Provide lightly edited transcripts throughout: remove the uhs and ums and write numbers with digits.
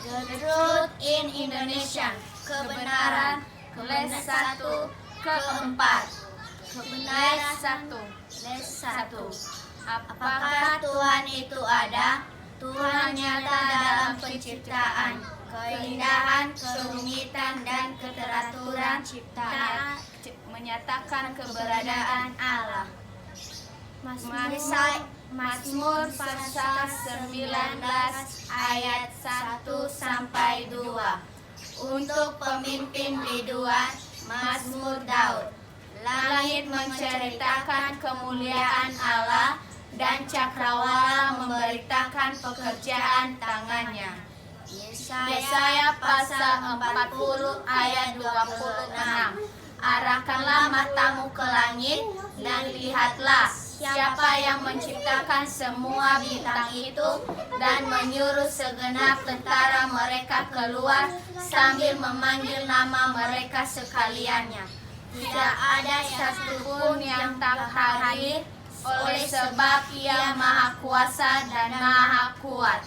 The Truth in Indonesia. Kebenaran. Les 1 keempat. Kebenaran 1. Les 1. Apakah Tuhan itu ada? Tuhan nyata dalam penciptaan, keindahan, kerumitan, dan keteraturan ciptaan menyatakan keberadaan Allah. Mazmur pasal 19 ayat 1-2. Untuk pemimpin biduan, Mazmur Daud. Langit menceritakan kemuliaan Allah dan cakrawala memberitakan pekerjaan tangannya. Yesaya pasal 40 ayat 26. Arahkanlah matamu ke langit dan lihatlah siapa yang menciptakan semua bintang itu dan menyuruh segenap tentara mereka keluar sambil memanggil nama mereka sekaliannya. Tidak ada satupun yang tak hadir oleh sebab Ia Maha Kuasa dan Maha Kuat.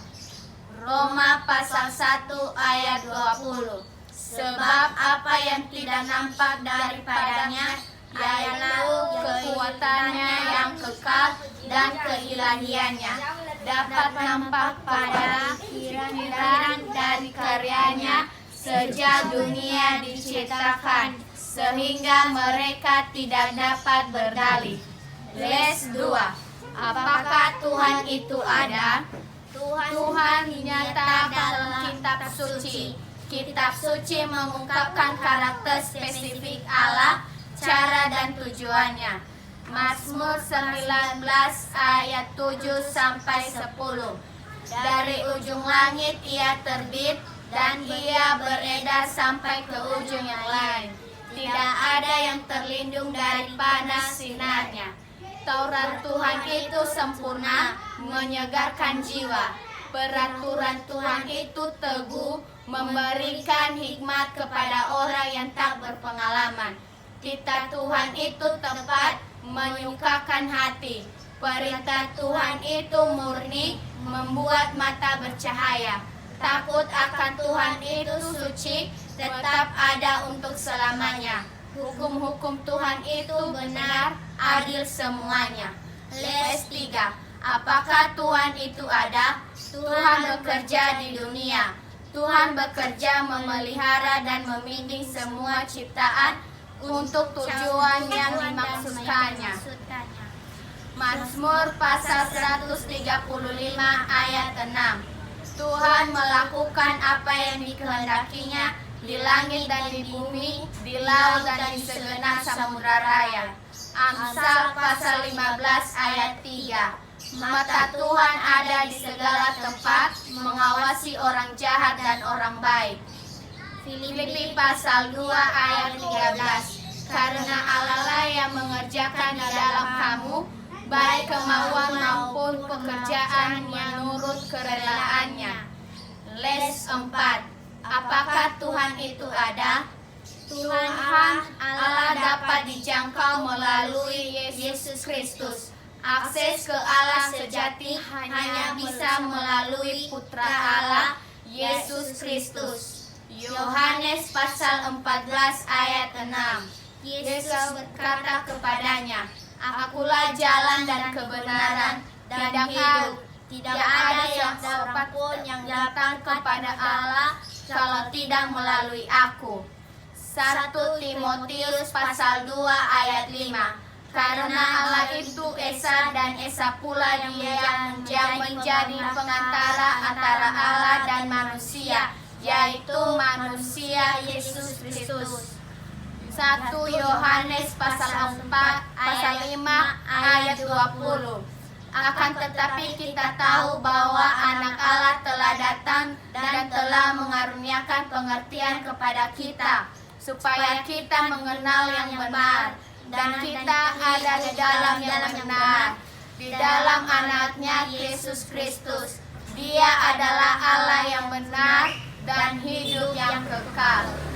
Roma pasal 1 ayat 20. Sebab apa yang tidak nampak daripadanya, yaitu kekuatannya yang kekal dan keilahiannya, dapat nampak pada pikiran dari karyanya sejak dunia diciptakan, sehingga mereka tidak dapat berdalih. Les 2. Apakah Tuhan itu ada? Tuhan nyata dalam kitab suci. Kitab suci mengungkapkan karakter spesifik Allah, cara dan tujuannya. Mazmur 19 ayat 7-10. Dari ujung langit Ia terbit dan Ia beredar sampai ke ujung yang lain. Tidak ada yang terlindung dari panas sinarnya. Taurat Tuhan itu sempurna, menyegarkan jiwa. Peraturan Tuhan itu teguh, memberikan hikmat kepada orang yang tak berpengalaman. Titah Tuhan itu tepat, menyukakan hati. Perintah Tuhan itu murni, membuat mata bercahaya. Takut akan Tuhan itu suci, tetap ada untuk selamanya. Hukum-hukum Tuhan itu benar, adil semuanya. Les 3. Apakah Tuhan itu ada? Tuhan bekerja di dunia. Tuhan bekerja memelihara dan membimbing semua ciptaan untuk tujuan yang dimaksudkannya. Mazmur pasal 135 ayat 6. Tuhan melakukan apa yang dikehendakinya di langit dan di bumi, di laut dan di segenap samudra raya. Amsal pasal 15 ayat 3. Mata Tuhan ada di segala tempat, mengawasi orang jahat dan orang baik. Filipi pasal 2 ayat 13. Karena Allah lah yang mengerjakan di dalam kamu, baik kemauan maupun pekerjaan menurut kerelaannya. Les 4. Apakah Tuhan itu ada? Tuhan Allah dapat dijangkau melalui Yesus Kristus. Akses ke Allah sejati hanya bisa melalui Putra Allah, Yesus Kristus. Yohanes pasal 14 ayat 6. Yesus berkata kepadanya, Akulah jalan dan kebenaran dan hidup. Tidak ada yang siapapun yang datang kepada Allah kalau tidak melalui aku. 1 Timotius pasal 2 ayat 5. Karena Allah itu Esa dan Esa pula Dia yang menjadi pengantara antara Allah dan manusia, yaitu manusia Yesus Kristus. 1 Yohanes pasal 5 ayat 20. Akan tetapi kita tahu bahwa anak Allah telah datang dan telah mengaruniakan pengertian kepada kita, supaya kita mengenal yang benar. Dan kita ada di dalam yang benar, di dalam anaknya Yesus Kristus. Dia adalah Allah yang benar dan hidup yang kekal.